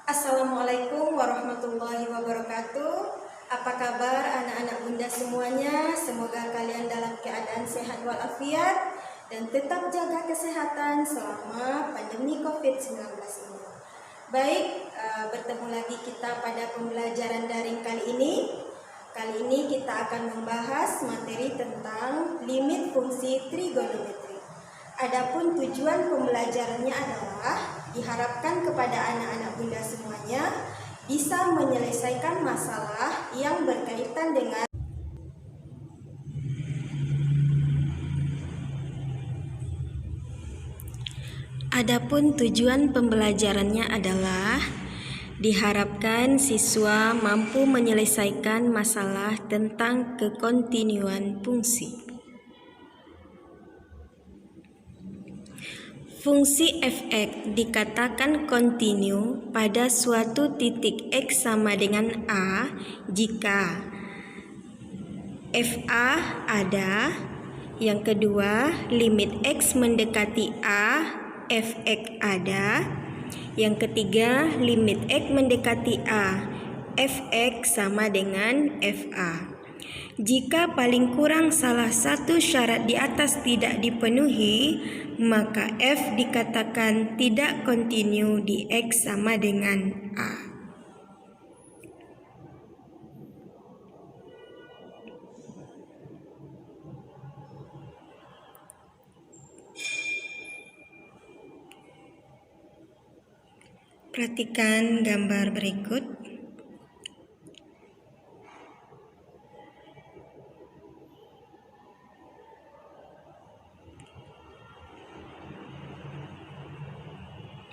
Assalamualaikum warahmatullahi wabarakatuh. Apa kabar anak-anak bunda semuanya? Semoga kalian dalam keadaan sehat walafiat dan tetap jaga kesehatan selama pandemi COVID-19 ini. Baik, bertemu lagi kita pada pembelajaran daring kali ini. Kali ini kita akan membahas materi tentang limit fungsi trigonometri. Adapun tujuan pembelajarannya adalah diharapkan kepada anak-anak bunda semuanya bisa menyelesaikan masalah yang berkaitan dengan Adapun tujuan pembelajarannya adalah diharapkan siswa mampu menyelesaikan masalah tentang kekontinuan fungsi. Fungsi f(x) dikatakan kontinu pada suatu titik x sama dengan a jika fa ada. Yang kedua, limit x mendekati a, f(x) ada. Yang ketiga, limit x mendekati a, f(x) sama dengan fa. Jika paling kurang salah satu syarat di atas tidak dipenuhi, maka f dikatakan tidak kontinu di x sama dengan a. Perhatikan gambar berikut.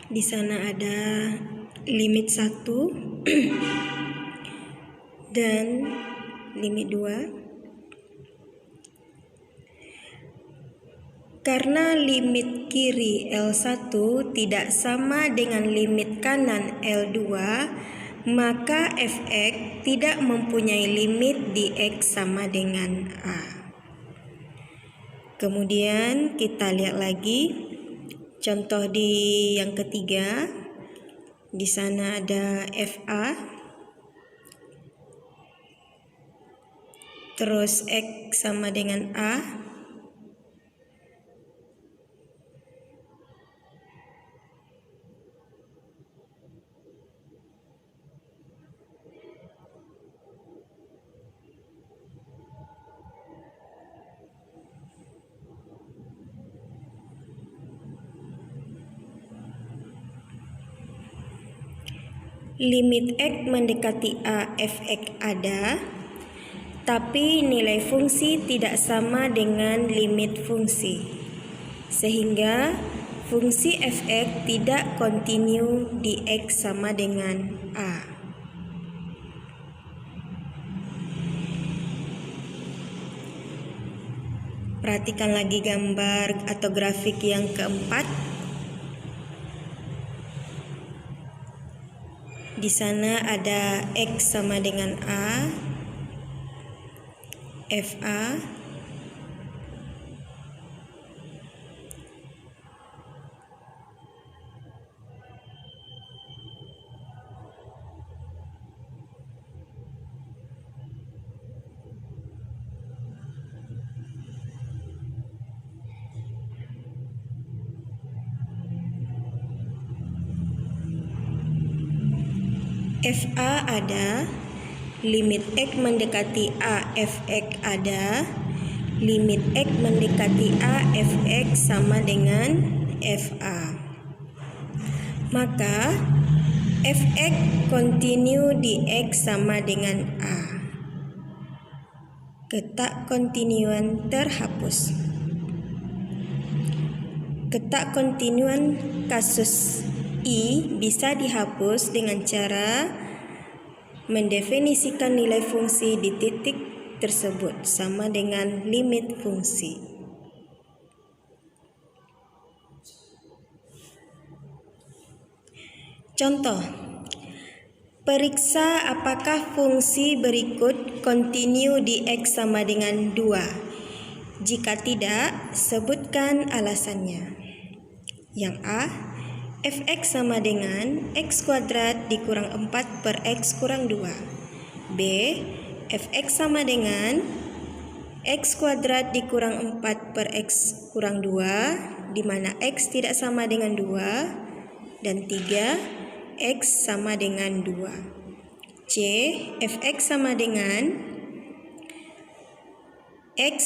Di sana ada limit 1 dan limit 2. Karena limit kiri L1 tidak sama dengan limit kanan L2, maka f(x) tidak mempunyai limit di x sama dengan a. Kemudian kita lihat lagi contoh di yang ketiga. Di sana ada fa, terus x sama dengan a. Limit x mendekati a, f(x) ada, tapi nilai fungsi tidak sama dengan limit fungsi, sehingga fungsi f(x) tidak kontinu di x sama dengan a. Perhatikan lagi gambar atau grafik yang keempat. Di sana ada x sama dengan a, fa, fa ada, limit x mendekati a, f(x) ada, limit x mendekati a, f(x) sama dengan fa. Maka f(x) kontinu di x sama dengan a. Ketak kontinuan terhapus. Ketak kontinuan kasus I bisa dihapus dengan cara mendefinisikan nilai fungsi di titik tersebut sama dengan limit fungsi. Contoh, periksa apakah fungsi berikut kontinu di x sama dengan 2. Jika tidak, sebutkan alasannya. Yang A, fx sama dengan x kuadrat dikurang 4 per x kurang 2. B. fx sama dengan x kuadrat dikurang 4 per x kurang 2, di mana x tidak sama dengan 2. Dan 3. X sama dengan 2. C. fx sama dengan x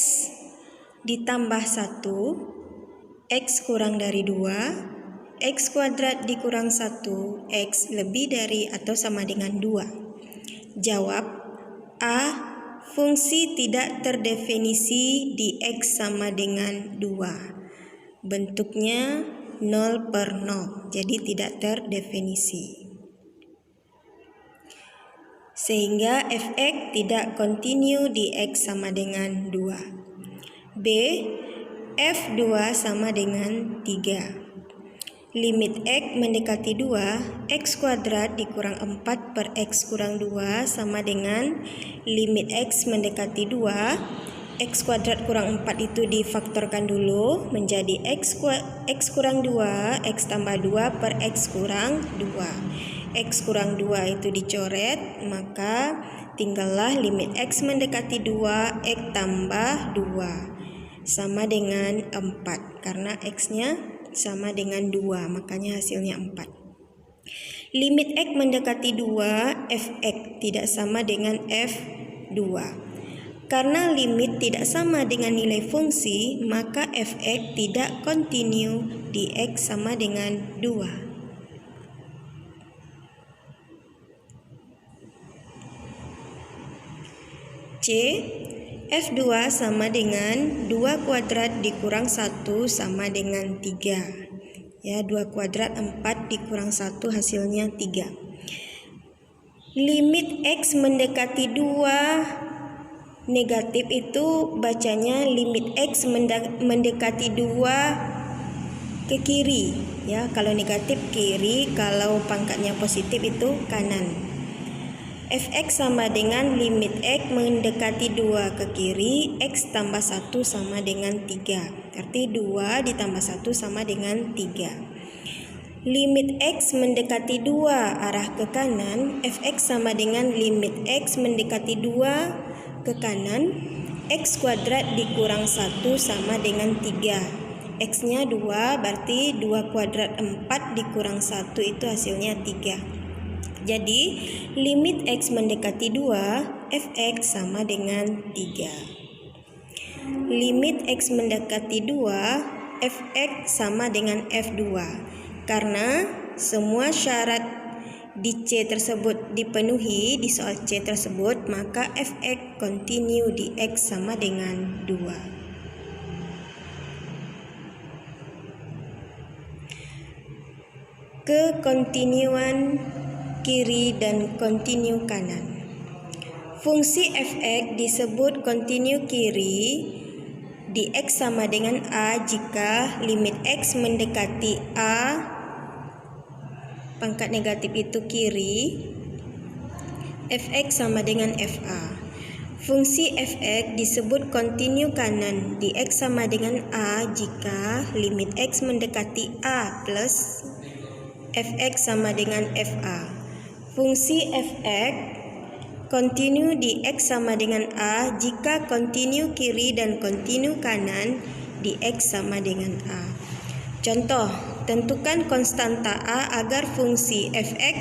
ditambah 1, x kurang dari 2, x kuadrat dikurang 1, x lebih dari atau sama dengan 2. Jawab A. Fungsi tidak terdefinisi di x sama dengan 2. Bentuknya 0 per 0, jadi tidak terdefinisi. Sehingga fx tidak kontinu di x sama dengan 2. B. f2 sama dengan 3. Limit x mendekati 2, x kuadrat dikurang 4 per x kurang 2 sama dengan limit x mendekati 2, x kuadrat kurang 4 itu difaktorkan dulu menjadi x kurang 2, x tambah 2 per x kurang 2. X kurang 2 itu dicoret, maka tinggallah limit x mendekati 2, x tambah 2 sama dengan 4, karena x-nya sama dengan 2, makanya hasilnya 4. Limit x mendekati 2, fx tidak sama dengan f2. Karena limit tidak sama dengan nilai fungsi, maka fx tidak kontinu di x sama dengan 2. C. f2 sama dengan 2 kuadrat dikurang 1 sama dengan 3. Ya, 2 kuadrat 4 dikurang 1 hasilnya 3. Limit x mendekati 2 negatif itu bacanya limit x mendekati 2 ke kiri. Ya, kalau negatif kiri, kalau pangkatnya positif itu kanan. Fx sama dengan limit x mendekati 2 ke kiri, x tambah 1 sama dengan 3. Berarti 2 ditambah 1 sama dengan 3. Limit x mendekati 2 arah ke kanan, fx sama dengan limit x mendekati 2 ke kanan, x kuadrat dikurang 1 sama dengan 3. X-nya 2, berarti 2 kuadrat 4 dikurang 1 itu hasilnya 3. Jadi, limit x mendekati 2, fx sama dengan 3. Limit x mendekati 2, fx sama dengan f2. Karena semua syarat di C tersebut dipenuhi, di soal C tersebut, maka fx kontinu di x sama dengan 2. Kekontinuan kiri dan kontinu kanan. Fungsi fx disebut kontinu kiri di x sama dengan a jika limit x mendekati a, pangkat negatif itu kiri, fx sama dengan fa. Fungsi fx disebut kontinu kanan di x sama dengan a jika limit x mendekati a plus fx sama dengan fa. Fungsi fx kontinu di x sama dengan a jika kontinu kiri dan kontinu kanan di x sama dengan a. Contoh, tentukan konstanta a agar fungsi fx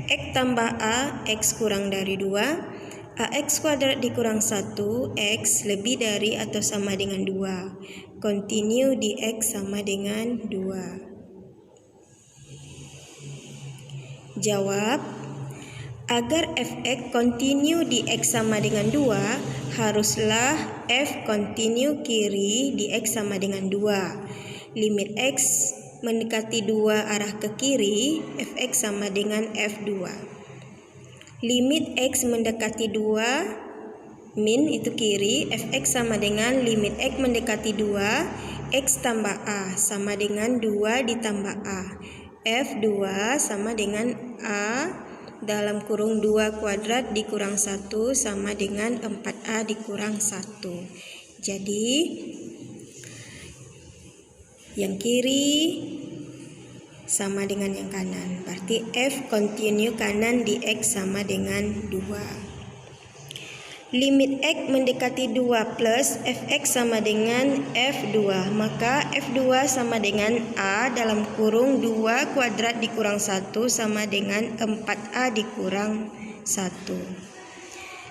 x tambah a x kurang dari 2, ax kuadrat dikurang 1, x lebih dari atau sama dengan 2. Kontinu di x sama dengan 2. Jawab, agar fx kontinu di x sama dengan 2, haruslah f kontinu kiri di x sama dengan 2. Limit x mendekati 2 arah ke kiri, fx sama dengan f2. Limit x mendekati 2, min itu kiri, fx sama dengan limit x mendekati 2, x tambah a sama dengan 2 ditambah a. F2 sama dengan a dalam kurung 2 kuadrat dikurang 1 sama dengan 4a dikurang 1. Jadi yang kiri sama dengan yang kanan. Berarti F kontinu kanan di X sama dengan 2. Limit X mendekati 2 plus Fx sama dengan F2. Maka F2 sama dengan A dalam kurung 2 kuadrat dikurang 1 sama dengan 4A dikurang 1.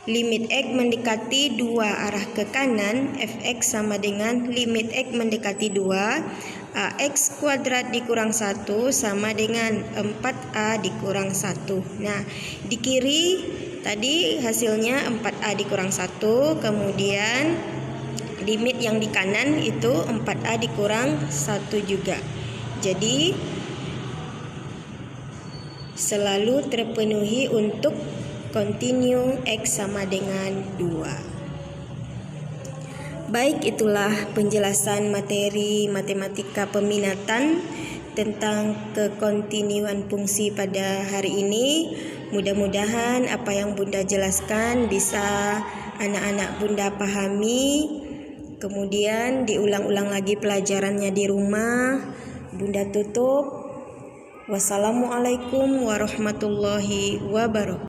Limit X mendekati 2 arah ke kanan, Fx sama dengan limit X mendekati 2, AX kuadrat dikurang 1 sama dengan 4A dikurang 1. Nah, di kiri tadi hasilnya 4A dikurang 1, kemudian limit yang di kanan itu 4A dikurang 1 juga. Jadi, selalu terpenuhi untuk kontinu X sama dengan 2. Baik, itulah penjelasan materi matematika peminatan tentang kekontinuan fungsi pada hari ini. Mudah-mudahan apa yang Bunda jelaskan bisa anak-anak Bunda pahami. Kemudian diulang-ulang lagi pelajarannya di rumah. Bunda tutup. Wassalamualaikum warahmatullahi wabarakatuh.